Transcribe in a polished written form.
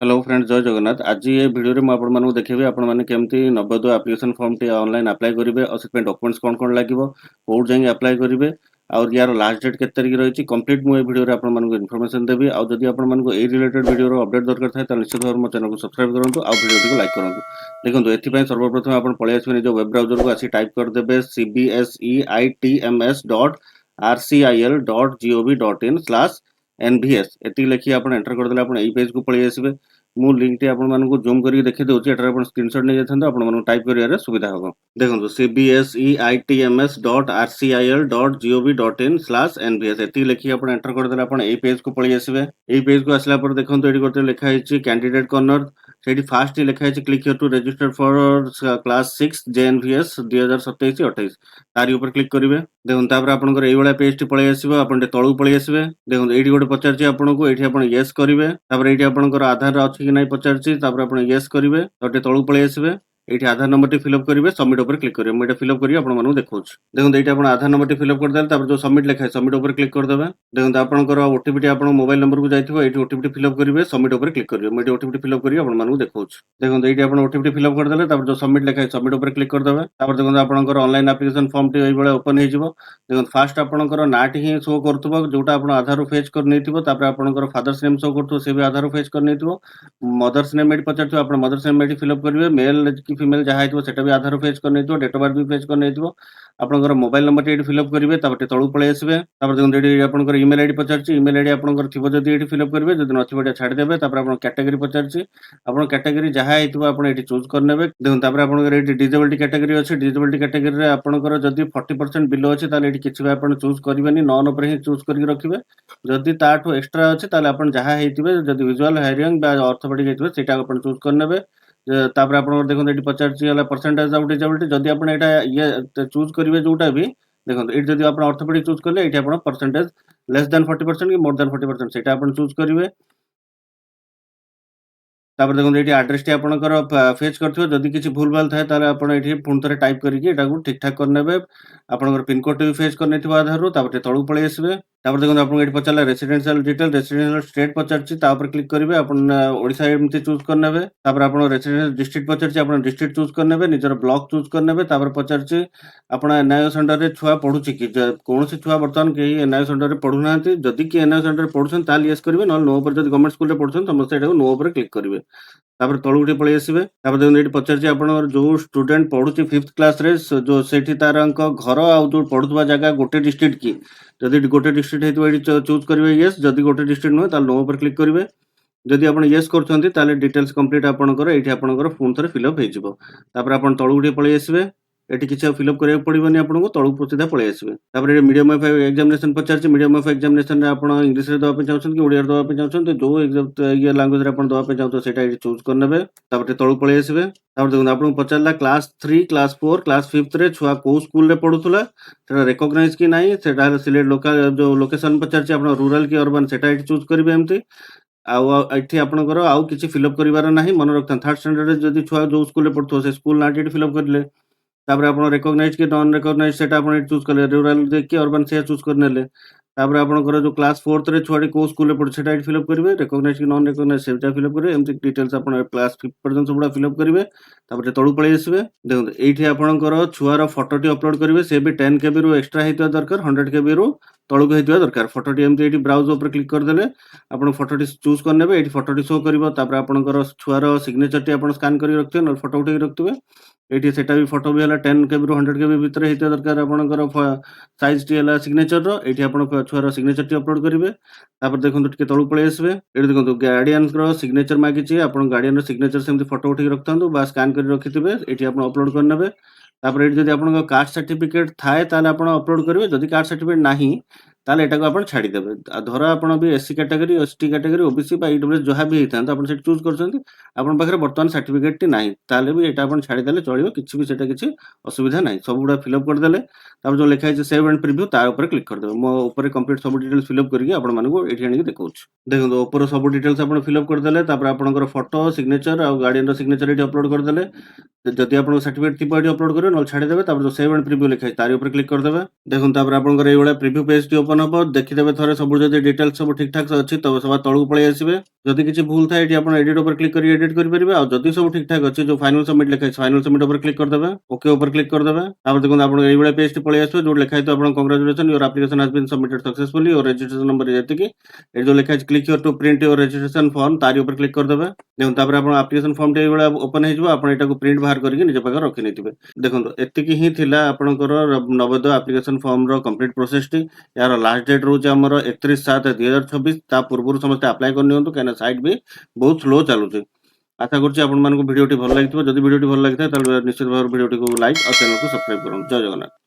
Hello friends जय जगन्नाथ आज ये वीडियो रे मैं आपण मानू देखेबी आपण माने केमती 92 application form T online apply करिवे और सेपे डॉक्यूमेंट्स कोन कोन लागिवो कोड जाई अप्लाई करिवे और यार लास्ट डेट केते तारिख रहिछि कंप्लीट मु ए वीडियो रे आपण मानू इन्फॉर्मेशन देबी और जदि आपण मानू ए रिलेटेड वीडियो रो अपडेट दरकार थाए त निश्चित भाव मो चैनल को सब्सक्राइब करंतु और वीडियो को लाइक करंतु देखंतु एथि पय सर्वप्रथम आपण पळे आछबे निजो वेब ब्राउजर को आसी टाइप कर देबे cbseitms.rcil.gov.in/nvs एति लिखि आपण एंटर कर देले आपण एई पेज को पळे आसीबे मु लिंक टी आपण मानू जूम करके देखि दउछि एटार आपण स्क्रीनशॉट नै जाथन आपण मानू टाइप करियारे सुविधा हो देखंतु cbseitms.rcil.gov.in/nvs एति लिखि आपण एंटर कर देले आपण एई पेज को पळे आसीबे एई पेज को आसला पर देखंतु एटी करते लिखा हिछि कैंडिडेट कॉर्नर सेठी फास्ट ही लिखा हिछि click here to register for class 6 JNVS 2027-28 तारी ऊपर क्लिक करिवे देखंतु तापर आपनकर एई वाला पेज टी पळे आसीबो आपण टे तळु पळे आसीबे देखंतु एटी गोटे पचारछि आपनको एटी आपण यस करिवे तापर एटी आपनकर आधार अछि कि नै पचारछि तापर आपण यस करिवे तटे तळु पळे आसीबे एटी आधार नंबर टी फिल अप करिवे सबमिट ऊपर क्लिक करिवे मैं एटा फिल अप करी आपण मानू देखौछ देखंतु एटी आपण आधार नंबर टी फिल अप कर देल तापर जो सबमिट लिखा है सबमिट ऊपर क्लिक कर देबे देखंतु आपनकर ओटीपी टी आपण मोबाइल नंबर को जाइथिबो एटी ओटीपी टी फिल अप करिवे सबमिट ऊपर क्लिक करिवे मैं एटी ओटीपी टी फिल अप करी आपण मानू देखौछ देखंतु एटी आपण ओटीपी टी फिल अप कर देले तापर जो सबमिट लिखा है सबमिट ऊपर क्लिक कर देबे तापर देखंतु आपनकर ऑनलाइन एप्लीकेशन फॉर्म टी एई बेले ओपन हे जिवो देखंतु फास्ट आपनकर नाट ही शो करथबो जोटा आपण आधार रो फेच कर नैथिबो तापर आपनकर फादर्स नेम शो करथबो से भी आधार रो फेच कर नैथिबो मदर्स नेम एटी पचारथिबो आपण मदर्स नेम एटी फिल अप करिवे मेल की फीमेल जहा हेतिबो सेटा भी आधार फेच कर नैथिबो डेट ऑफ बर्थ भी फेच कर नैथिबो आपनकर मोबाइल नंबर एटी फिल अप करिवे तापर तळु पळे आसीबे तापर देखंतु एटी आपनकर ईमेल आईडी पचारछि ईमेल आईडी आपनकर थिबो जदि एटी फिल अप करिवे जदि नथिबो एटा छाडी देबे तापर आपण कैटेगरी पचारछि आपण कैटेगरी जहा हेतिबो आपण एटी चूज कर नेबे देखंतु तापर आपनकर एटी डिसेबिलिटी कैटेगरी अछि डिसेबिलिटी कैटेगरी रे आपनकर जदि 40% बिलो अछि ताले एटी किछि भी आपण चूज करिवेनी नॉन ऊपर ही चूज करके रखिबे जदि ताठो एक्स्ट्रा अछि ताले आपण जहा हेतिबे जदि विजुअल हायरिंग बा ऑर्थोपेडिक हेतिबे सेटा आपण चूज कर नेबे तापर आपन देखो एटी पचारछि हला परसेंटेज ऑफ डिसेबिलिटी जदि आपण एटा ये चूज करिवे जोटा भी देखो एटी जदि आपण ऑर्थोपेडिक चूज करले एटी आपण परसेंटेज लेस देन 40% कि मोर देन 40% सेटा आपण चूज करिवे तापर देखो एटी एड्रेस टी आपनकर फेच करथिबो जदि किछि भूल भाल थाए ताले आपण एटी पुन थरे टाइप करिकि एटा को ठीक ठाक कर नेबे आपनकर पिन कोड टी फेच कर नेथिबो आधार रो तापर तळु पळे आसीबे तापर देखो आपन एटी पचारला रेसिडेंशियल डिटेल रेसिडेंशियल स्टेट पचारछि ता ऊपर क्लिक करिवे आपन ओडिसा एमती चूज कर नेबे तापर आपन रेसिडेंशियल डिस्ट्रिक्ट पचारछि आपन डिस्ट्रिक्ट चूज कर नेबे निजर ब्लॉक चूज कर नेबे तापर पचारछि आपन एनआईओ सेंटर रे छुआ पढुछि कि कोनोसी छुआ वर्तमान के एनआईओ सेंटर रे पढु नांती जदि कि एनआईओ सेंटर रे पढुछन ताल यस करिवे न नो ऊपर जदि गवर्नमेंट स्कूल रे पढुछन समस्त एटा को नो ऊपर क्लिक करिवे तापर तळु उठी पळे आसीबे तापर देखो एटी पचारछि आपन जो स्टूडेंट पढुछि 5th क्लास रे जो सेठी तारंक घर आ जो पढुतबा जगह गोटे डिस्ट्रिक्ट की जदि गोटे डिस्ट्रिक्ट हेतु एटी चूज करिवे यस जदि गोटे डिस्ट्रिक्ट न ताल नो ऊपर क्लिक करिवे जदि आपण यस करछन्ती ताले डिटेल्स कंप्लीट आपनकर एठी आपनकर फोन थरे फिल अप हे जिवो तापर आपण तळु उठी पळे आसीबे एटी किछ फिल अप करिया पडिबोनी आपनको तळु सीधा पळे आसीबे तापर एटी मीडियम ऑफ एग्जामिनेशन पचारछि मीडियम ऑफ एग्जामिनेशन रे आपण इंग्लिश रे दवा पे चाहछन कि ओडिया रे दवा पे चाहछन तो जो एग्जाम ये लैंग्वेज रे आपण दवा पे चाहतो सेटा एटी चूज कर नेबे तापर तळु पळे आसीबे तापर देखो आपन पचारला क्लास 3 क्लास 4 क्लास 5th रे छुआ को स्कूल रे पढुतला सेटा रिकॉग्नाइज कि नाही सेटा सिलेक्ट लोकल जो लोकेशन पचारछि आपण रूरल कि अर्बन सेटा एटी चूज करिवे एमती एठी आपनकर आउ किछि फिल अप करिवार नाही मन रखथन थर्ड स्टैंडर्ड रे जदि छुआ जो स्कूल रे पढतो से स्कूल नाटी फिल अप करले तापर आपण रिकॉग्नाइज कि नॉन रिकॉग्नाइज सेटा आपण चूज करले रूरल दे कि अर्बन से चूज करनेले तापर आपनकर जो क्लास 4th रे छुआडी को स्कूल रे पढ सेटा फिल अप करिवे रिकॉग्नाइज कि नॉन रिकॉग्नाइज सेटा फिल अप करिवे एमति डिटेल्स आपण क्लास 5 पर्यंत सबडा फिल अप करिवे तापर तळु पळे आसीबे देखो एठी आपनकर छुआर फोटो टी अपलोड करिवे से भी 10 केबी रो एक्स्ट्रा हेतिया दरकार 100 केबी रो तळुक हेतिया दरकार फोटो टी एमति एठी ब्राउज ऊपर क्लिक कर देले आपण फोटो टी चूज कर नेबे एठी फोटो टी शो करिवो तापर आपनकर छुआर सिग्नेचर टी आपण स्कैन करि रखथिबे न फोटो उठेइ रखथिबे एठी सेटा भी फोटो भी हला 10 केबी रो 100 केबी भीतर हेतिया दरकार आपनकर साइज टी हला सिग्नेचर रो एठी आपण छुआर सिग्नेचर टी अपलोड करिवे तापर देखंतु टिके तळु पळे आसीबे एठी देखंतु गार्डियन रो सिग्नेचर मागिछि आपण गार्डियन रो सिग्नेचर सेमति फोटो उठेइ रखथांतु बा स्कैन करि रखिथिबे एठी आपण अपलोड कर नेबे तापर एठी जदि आपण कास्ट सर्टिफिकेट थाए ताले आपण अपलोड करिवे जदि कास्ट सर्टिफिकेट नाही ताले एटा को आपण छाडी देबे धर आपण भी SC category ST category OBC बा ईडब्ल्यूएस जहा भी हेतांत आपण सेट चूज करछन्ती आपण पाखरे वर्तमान सर्टिफिकेट टी नाही ताले भी एटा आपण छाडी देले चलिबो किछि भी सेटा किछि असुविधा नाही सब गुडा फिल अप कर देले तापर जो लिखा है सेव एंड प्रीव्यू ता ऊपर क्लिक कर देबे मो ऊपर कंप्लीट सब डिटेल्स फिल अप करके आपण मानको एठी आनी देखौछ देखो ऊपर सब डिटेल्स आपण फिल अप कर देले तापर आपनकर फोटो सिग्नेचर आ गार्डियन रो सिग्नेचर एठी अपलोड कर देले जदि आपण सर्टिफिकेट टिप एठी अपलोड करिवे न छाडी देबे तापर जो सेव एंड प्रीव्यू लिखा है तारी ऊपर क्लिक कर देबे देखो तापर आपनकर एई वाला प्रीव्यू पेज टी ओपन हबो देखिदेबे थरे सब जदि डिटेल्स सब ठीक ठाक अछि तो सभा तळु पळेई आसिबे जदि किछि भूल थाए एठी आपण एडिट ऊपर क्लिक करी एडिट करि परिबे आ जदि सब ठीक ठाक अछि जो फाइनल सबमिट लिखा अछि फाइनल सबमिट ऊपर क्लिक कर देबे ओके ऊपर क्लिक कर देबे तापर देखुन आपण एई बेले पेज पळेई आसिबे जो लिखा अछि आपण congratulation your application has been submitted successfully your registration number जेति कि ए जो लिखा अछि click here to print your registration form तारि ऊपर क्लिक कर देबे देखुन तापर आपण एप्लिकेशन फॉर्म टे एई बेले ओपन हे जिवो आपण एटा को प्रिंट बाहर करिके निज पाखर रखि नेतिबे देखुन एतिकी ही थिला आपणकर नवोदय एप्लिकेशन फॉर्म रो कंप्लीट प्रोसेस टी यार लास्ट डेट रोज हमर 31/7/2026 ता पूर्व समस्त अप्लाई कर नियंतु कहना साइट भी बहुत स्लो चालू छे आशा करछि आपण मानको वीडियोटी भल लागितबो जदि वीडियोटी भल लागिता ताले निश्चित भाବରେ वीडियोटी को लाइक और चैनल को सब्सक्राइब करन जय जगन्नाथ।